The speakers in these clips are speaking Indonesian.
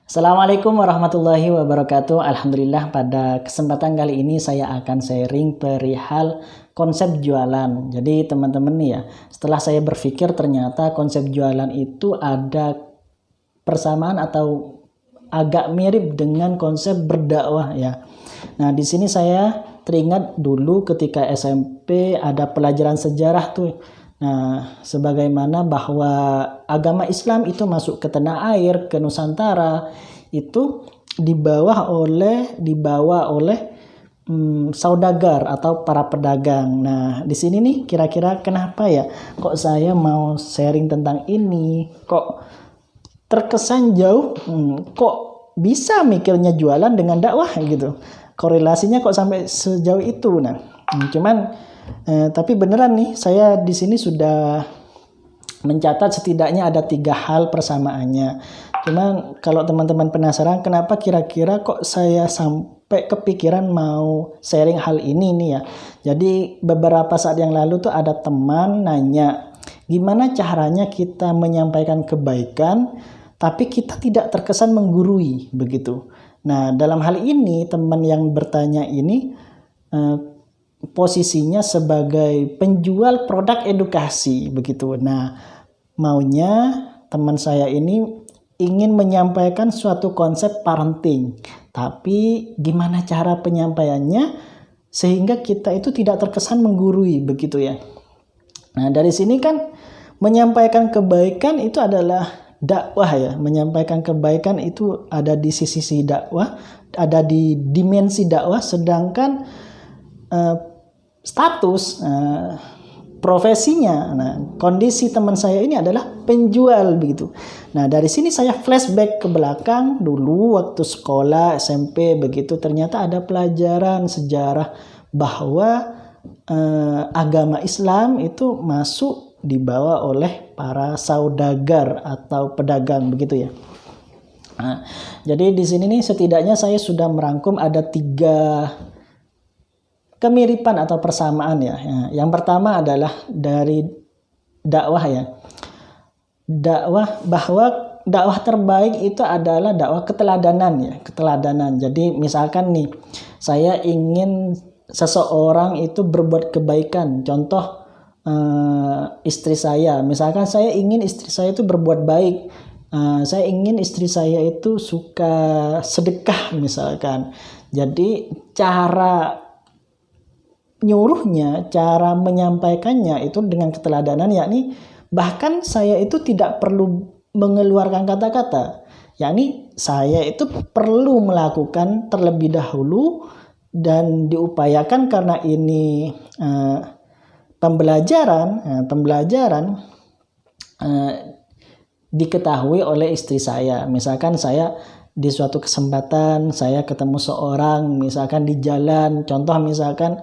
Assalamualaikum warahmatullahi wabarakatuh. Alhamdulillah pada kesempatan kali ini saya akan sharing perihal konsep jualan. Jadi teman-teman nih ya, setelah saya berpikir ternyata konsep jualan itu ada persamaan atau agak mirip dengan konsep berdakwah ya. Nah, di sini saya teringat dulu ketika SMP ada pelajaran sejarah tuh. Nah, sebagaimana bahwa agama Islam itu masuk ke tanah air, ke Nusantara, itu dibawa oleh saudagar atau para pedagang. Nah, di sini nih kira-kira kenapa ya kok saya mau sharing tentang ini? Kok terkesan jauh? Kok bisa mikirnya jualan dengan dakwah gitu? Korelasinya kok sampai sejauh itu? Nah, tapi beneran nih, saya di sini sudah mencatat setidaknya ada 3 hal persamaannya. Cuman kalau teman-teman penasaran kenapa kira-kira kok saya sampai kepikiran mau sharing hal ini nih ya. Jadi beberapa saat yang lalu tuh ada teman nanya, gimana caranya kita menyampaikan kebaikan tapi kita tidak terkesan menggurui begitu. Nah, dalam hal ini teman yang bertanya ini posisinya sebagai penjual produk edukasi begitu. Nah, maunya teman saya ini ingin menyampaikan suatu konsep parenting, tapi gimana cara penyampaiannya sehingga kita itu tidak terkesan menggurui begitu ya. Nah, dari sini kan menyampaikan kebaikan itu adalah dakwah ya. Menyampaikan kebaikan itu ada di sisi dakwah, ada di dimensi dakwah, sedangkan status profesinya, nah kondisi teman saya ini adalah penjual begitu. Nah, dari sini saya flashback ke belakang dulu waktu sekolah SMP begitu, ternyata ada pelajaran sejarah bahwa agama Islam itu masuk dibawa oleh para saudagar atau pedagang begitu ya. Nah, jadi di sini nih setidaknya saya sudah merangkum ada 3 kemiripan atau persamaan ya. Yang pertama adalah dari dakwah ya. Bahwa dakwah terbaik itu adalah dakwah keteladanan ya, keteladanan. Jadi misalkan nih, saya ingin seseorang itu berbuat kebaikan. Contoh istri saya, misalkan saya ingin istri saya itu berbuat baik. Saya ingin istri saya itu suka sedekah misalkan. Jadi cara nyuruhnya, cara menyampaikannya itu dengan keteladanan, yakni bahkan saya itu tidak perlu mengeluarkan kata-kata, yakni saya itu perlu melakukan terlebih dahulu dan diupayakan karena ini pembelajaran diketahui oleh istri saya. Misalkan saya di suatu kesempatan saya ketemu seorang misalkan di jalan, contoh misalkan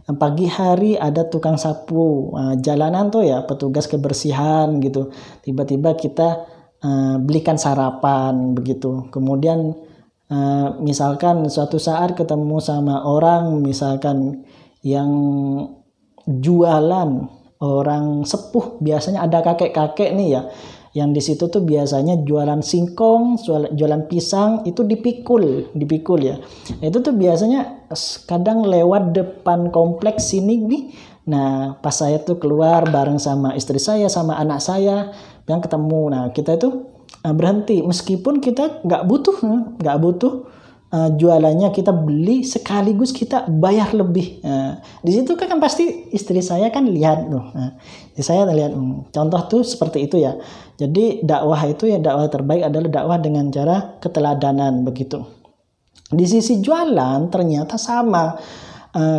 pagi hari ada tukang sapu jalanan tuh ya, petugas kebersihan gitu. Tiba-tiba kita belikan sarapan begitu. Kemudian misalkan suatu saat ketemu sama orang misalkan yang jualan, orang sepuh, biasanya ada kakek-kakek nih ya. Yang di situ tuh biasanya jualan singkong, jualan pisang itu dipikul ya. Itu tuh biasanya kadang lewat depan kompleks sini nih. Nah, pas saya tuh keluar bareng sama istri saya sama anak saya yang ketemu. Nah, kita itu berhenti meskipun kita nggak butuh jualannya, kita beli sekaligus kita bayar lebih. Di situ kan pasti istri saya kan lihat tuh. Saya lihat contoh tuh seperti itu ya. Jadi dakwah itu ya, dakwah terbaik adalah dakwah dengan cara keteladanan begitu. Di sisi jualan ternyata sama.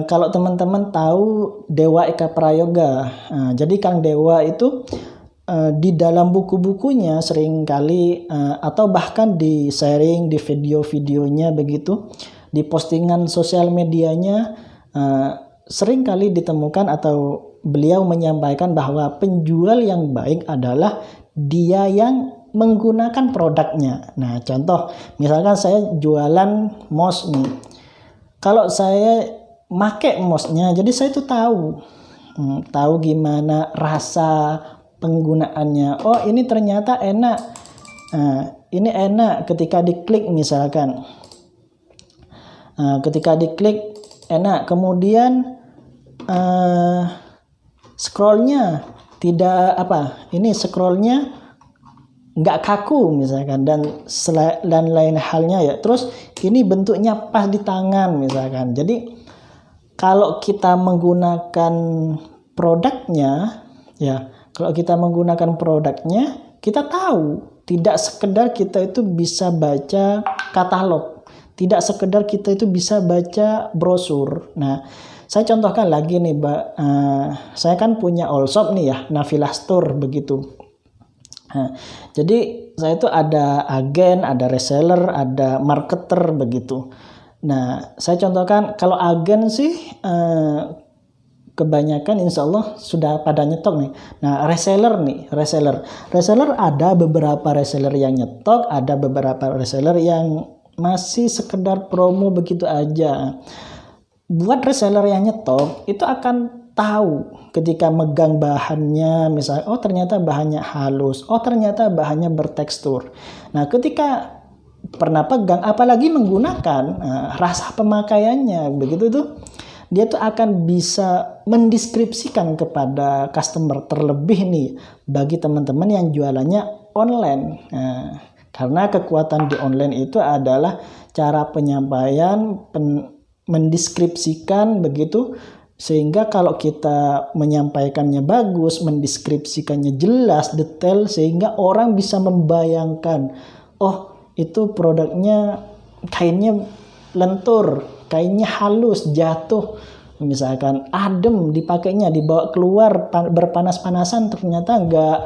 Kalau teman-teman tahu Dewa Eka Prayoga, jadi Kang Dewa itu di dalam buku-bukunya seringkali atau bahkan di sharing di video-videonya begitu, di postingan sosial medianya seringkali ditemukan atau beliau menyampaikan bahwa penjual yang baik adalah dia yang menggunakan produknya. Nah, contoh misalkan saya jualan mouse nih. Kalau saya make mouse-nya, jadi saya tuh tahu gimana rasa penggunaannya. Oh, ini ternyata enak. Ini enak ketika diklik misalkan. Ketika diklik enak, kemudian scrollnya tidak ini scrollnya nggak kaku misalkan, dan lain halnya ya. Terus ini bentuknya pas di tangan misalkan. Jadi kalau kita menggunakan produknya ya, kita tahu tidak sekedar kita itu bisa baca katalog, tidak sekedar kita itu bisa baca brosur. Nah, saya contohkan lagi nih, Mbak. Saya kan punya all shop nih ya, Nafilah Store begitu. Jadi saya itu ada agen, ada reseller, ada marketer begitu. Nah, saya contohkan kalau agen sih kebanyakan insya Allah sudah pada nyetok nih. Nah, reseller ada beberapa reseller yang nyetok, ada beberapa reseller yang masih sekedar promo begitu aja. Buat reseller yang nyetok itu akan tahu ketika megang bahannya, misalnya ternyata bahannya halus, ternyata bahannya bertekstur. Nah, ketika pernah pegang apalagi menggunakan, rasa pemakaiannya begitu tuh, dia tuh akan bisa mendeskripsikan kepada customer, terlebih nih bagi teman-teman yang jualannya online. Karena kekuatan di online itu adalah cara penyampaian, mendeskripsikan begitu, sehingga kalau kita menyampaikannya bagus, mendeskripsikannya jelas, detail, sehingga orang bisa membayangkan, itu produknya kainnya lentur, kainnya halus, jatuh, misalkan adem dipakainya, dibawa keluar berpanas-panasan ternyata nggak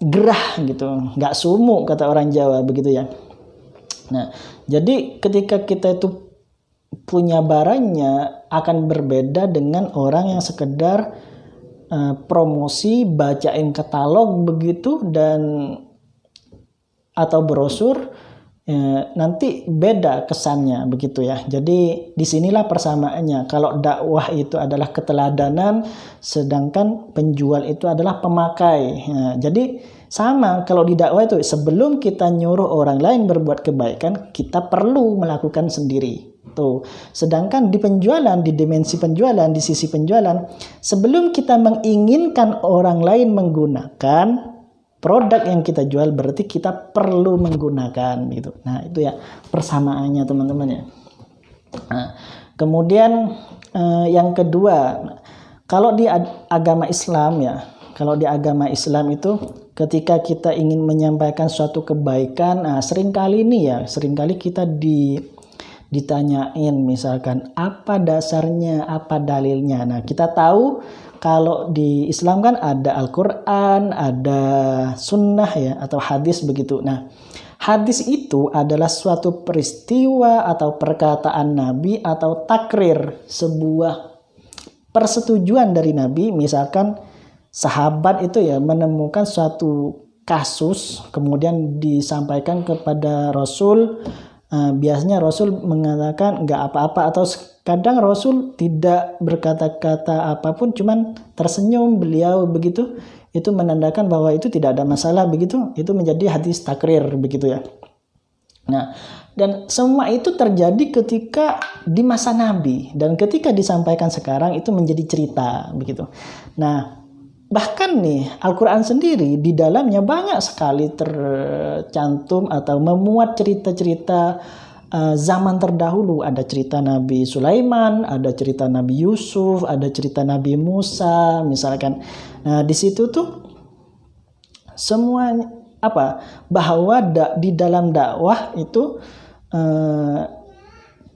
gerah gitu, nggak sumuk kata orang Jawa begitu ya. Nah, jadi ketika kita itu punya barangnya akan berbeda dengan orang yang sekedar promosi, bacain katalog begitu atau brosur, nanti beda kesannya begitu ya. Jadi disinilah persamaannya. Kalau dakwah itu adalah keteladanan, sedangkan penjual itu adalah pemakai. Jadi sama kalau di dakwah itu, sebelum kita nyuruh orang lain berbuat kebaikan, kita perlu melakukan sendiri. Tuh. Sedangkan di penjualan, di dimensi penjualan, di sisi penjualan, sebelum kita menginginkan orang lain menggunakan produk yang kita jual, berarti kita perlu menggunakan gitu. Nah, itu ya persamaannya teman-teman ya. Nah, kemudian yang kedua, kalau di agama Islam ya, kalau di agama Islam itu ketika kita ingin menyampaikan suatu kebaikan, seringkali kita ditanyain misalkan apa dasarnya, apa dalilnya. Nah, kita tahu kalau di Islam kan ada Al-Quran, ada sunnah ya, atau hadis begitu. Nah, hadis itu adalah suatu peristiwa atau perkataan Nabi atau takrir, sebuah persetujuan dari Nabi. Misalkan sahabat itu ya menemukan suatu kasus, kemudian disampaikan kepada Rasul. Biasanya Rasul mengatakan nggak apa-apa, atau kadang Rasul tidak berkata-kata apapun, cuman tersenyum beliau begitu. Itu menandakan bahwa itu tidak ada masalah begitu. Itu menjadi hadis takrir begitu ya. Nah, dan semua itu terjadi ketika di masa Nabi, dan ketika disampaikan sekarang itu menjadi cerita begitu. Nah, bahkan nih Al-Quran sendiri di dalamnya banyak sekali tercantum atau memuat cerita-cerita zaman terdahulu. Ada cerita Nabi Sulaiman, ada cerita Nabi Yusuf, ada cerita Nabi Musa misalkan. Nah, di situ tuh semuanya bahwa di dalam dakwah itu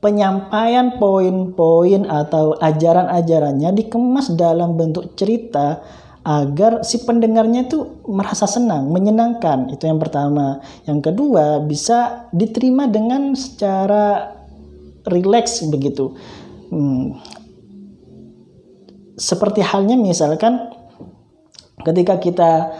penyampaian poin-poin atau ajaran-ajarannya dikemas dalam bentuk cerita agar si pendengarnya itu merasa senang, menyenangkan. Itu yang pertama. Yang kedua, bisa diterima dengan secara rileks begitu. Seperti halnya misalkan ketika kita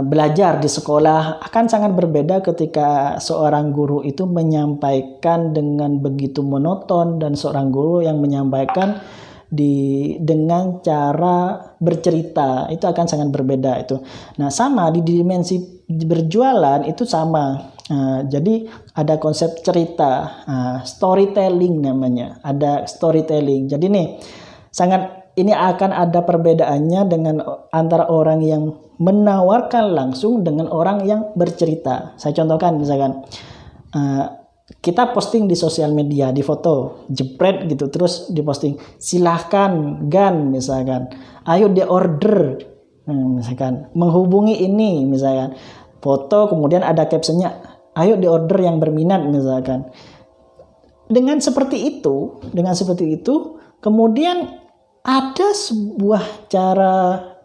belajar di sekolah, akan sangat berbeda ketika seorang guru itu menyampaikan dengan begitu monoton dan seorang guru yang menyampaikan dengan cara bercerita itu akan sangat berbeda itu. Nah, sama di dimensi berjualan itu sama. Jadi ada konsep cerita, storytelling namanya. Ada storytelling. Jadi nih ini akan ada perbedaannya dengan antara orang yang menawarkan langsung dengan orang yang bercerita. Saya contohkan misalkan kita posting di sosial media, di foto, jepret gitu, terus diposting, silahkan Gan misalkan, ayo di order, misalkan menghubungi ini misalkan, foto kemudian ada captionnya, ayo di order yang berminat misalkan. Dengan seperti itu, kemudian ada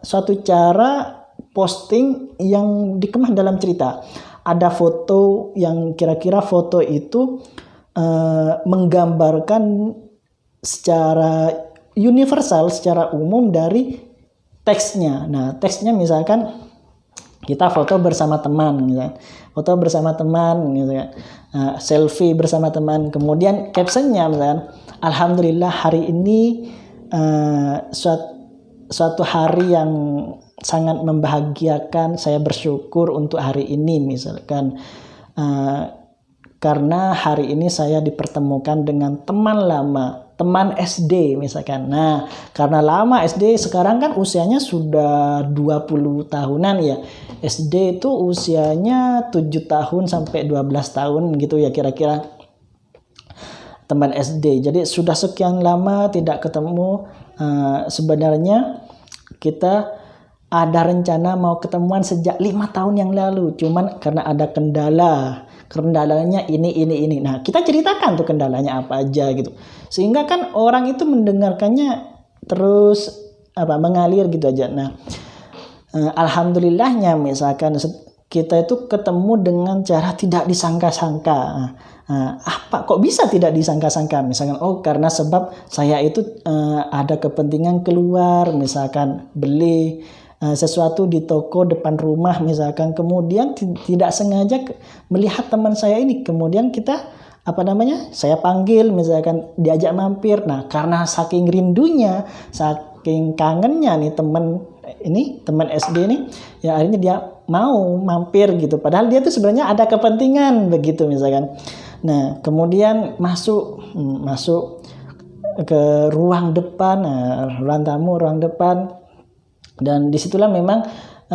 suatu cara posting yang dikemas dalam cerita. Ada foto yang kira-kira foto itu menggambarkan secara universal, secara umum dari teksnya. Nah, teksnya misalkan kita foto bersama teman, misalkan. Selfie bersama teman. Kemudian captionnya misalkan, alhamdulillah hari ini suatu hari yang sangat membahagiakan, saya bersyukur untuk hari ini misalkan, karena hari ini saya dipertemukan dengan teman lama, teman SD misalkan. Nah, karena lama SD, sekarang kan usianya sudah 20 tahunan ya. SD itu usianya 7 tahun sampai 12 tahun gitu ya kira-kira. Teman SD. Jadi sudah sekian lama tidak ketemu. Sebenarnya kita ada rencana mau ketemuan sejak 5 tahun yang lalu. Cuman karena ada kendalanya ini. Nah, kita ceritakan tuh kendalanya apa aja gitu. Sehingga kan orang itu mendengarkannya terus mengalir gitu aja. Nah, alhamdulillahnya misalkan kita itu ketemu dengan cara tidak disangka-sangka. Apa kok bisa tidak disangka-sangka? Misalkan karena sebab saya itu ada kepentingan keluar, misalkan beli sesuatu di toko depan rumah misalkan, kemudian tidak sengaja melihat teman saya ini, kemudian kita saya panggil misalkan, diajak mampir. Nah, karena saking rindunya, saking kangennya nih teman SD ini, ya akhirnya dia mau mampir gitu, padahal dia tuh sebenarnya ada kepentingan begitu misalkan. Nah, kemudian masuk ke ruang depan, ruang tamu, ruang depan, dan disitulah memang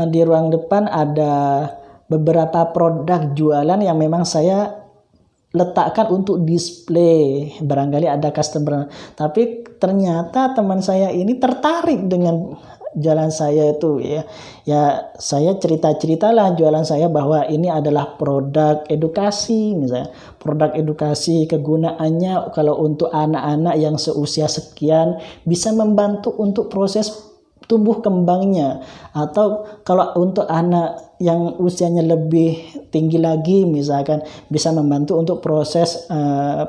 di ruang depan ada beberapa produk jualan yang memang saya letakkan untuk display. Barangkali ada customer, tapi ternyata teman saya ini tertarik dengan jalan saya itu ya saya ceritalah jualan saya bahwa ini adalah produk edukasi misalnya, produk edukasi, kegunaannya kalau untuk anak-anak yang seusia sekian bisa membantu untuk proses tumbuh kembangnya, atau kalau untuk anak yang usianya lebih tinggi lagi misalkan bisa membantu untuk proses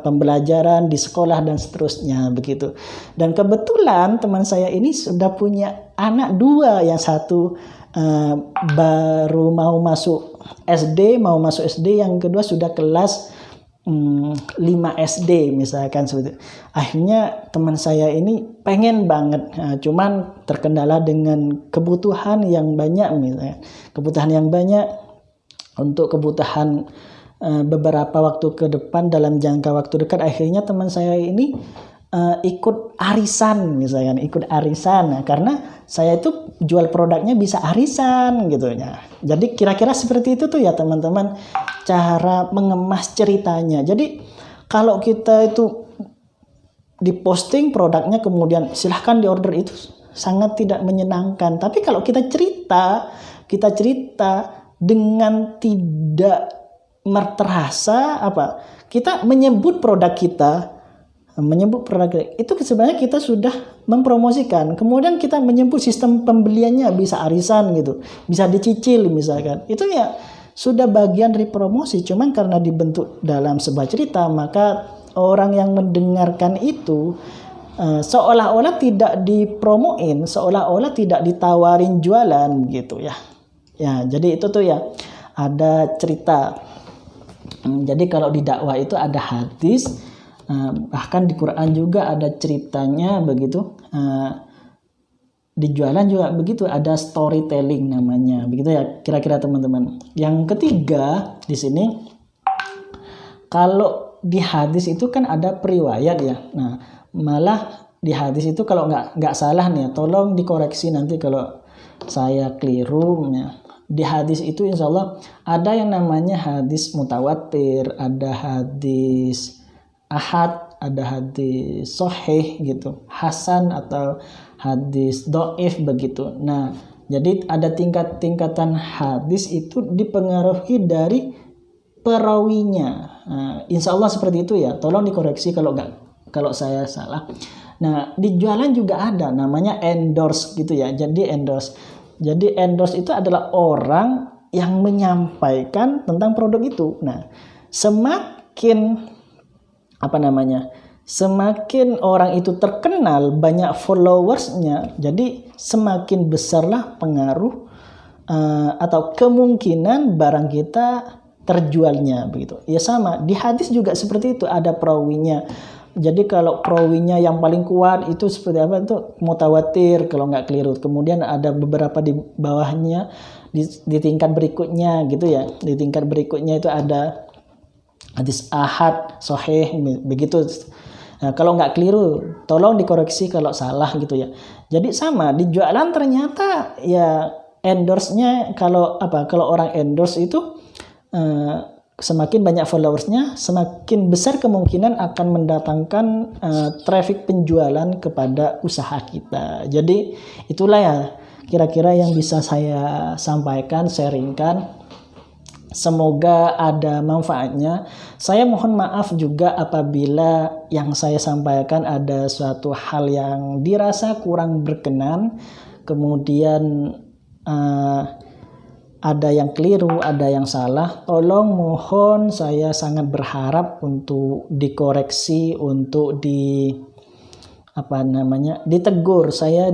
pembelajaran di sekolah dan seterusnya begitu. Dan kebetulan teman saya ini sudah punya anak 2, yang satu baru mau masuk SD, yang kedua sudah kelas 5 SD misalkan seperti itu. Akhirnya teman saya ini pengen banget, cuman terkendala dengan kebutuhan yang banyak misalnya. Untuk kebutuhan beberapa waktu ke depan, dalam jangka waktu dekat, akhirnya teman saya ini ikut arisan misalkan, Nah, karena saya itu jual produknya bisa arisan gitu ya. Jadi kira-kira seperti itu tuh ya teman-teman, cara mengemas ceritanya. Jadi kalau kita itu diposting produknya kemudian silahkan diorder, itu sangat tidak menyenangkan. Tapi kalau kita cerita dengan tidak terasa kita menyebut produk kita, itu sebenarnya kita sudah mempromosikan. Kemudian kita menyebut sistem pembeliannya bisa arisan gitu, bisa dicicil misalkan. Itu ya sudah bagian dari promosi. Cuman karena dibentuk dalam sebuah cerita, maka orang yang mendengarkan itu seolah-olah tidak dipromoin, seolah-olah tidak ditawarin jualan gitu ya. Ya, jadi itu tuh ya, ada cerita. Jadi kalau di dakwah itu ada hadis, Bahkan di Quran juga ada ceritanya begitu. Di jualan juga begitu, ada storytelling namanya, begitu ya kira-kira teman-teman. Yang ketiga di sini, kalau di hadis itu kan ada periwayat ya. Nah, malah di hadis itu kalau nggak salah nih, tolong dikoreksi nanti kalau saya keliru. Ya. Di hadis itu insya Allah ada yang namanya hadis mutawatir, ada hadis ahad, ada hadis sahih gitu, hasan atau hadis dhaif begitu. Nah, jadi ada tingkat-tingkatan hadis itu dipengaruhi dari perawinya. Nah, insya Allah seperti itu ya. Tolong dikoreksi kalau saya salah. Nah, di jualan juga ada namanya endorse gitu ya. Jadi endorse itu adalah orang yang menyampaikan tentang produk itu. Nah, semakin semakin orang itu terkenal, banyak followersnya, jadi semakin besarlah pengaruh atau kemungkinan barang kita terjualnya begitu. Ya sama, di hadis juga seperti itu, ada perawinya. Jadi kalau perawinya yang paling kuat itu seperti apa itu mutawatir kalau nggak keliru. Kemudian ada beberapa di bawahnya di tingkat berikutnya gitu ya. Di tingkat berikutnya itu ada hadis ahad, sahih begitu. Nah, kalau nggak keliru, tolong dikoreksi kalau salah gitu ya. Jadi sama di jualan ternyata ya endorse-nya kalau orang endorse itu semakin banyak followersnya, semakin besar kemungkinan akan mendatangkan traffic penjualan kepada usaha kita. Jadi itulah ya kira-kira yang bisa saya sampaikan, sharingkan. Semoga ada manfaatnya. Saya mohon maaf juga apabila yang saya sampaikan ada suatu hal yang dirasa kurang berkenan, kemudian ada yang keliru, ada yang salah. Tolong mohon saya sangat berharap untuk dikoreksi, untuk ditegur, saya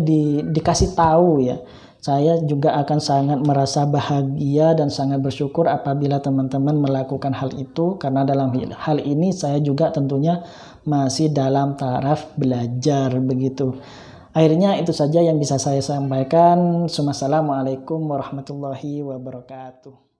dikasih tahu ya. Saya juga akan sangat merasa bahagia dan sangat bersyukur apabila teman-teman melakukan hal itu, karena dalam hal ini saya juga tentunya masih dalam taraf belajar begitu. Akhirnya itu saja yang bisa saya sampaikan. Assalamualaikum warahmatullahi wabarakatuh.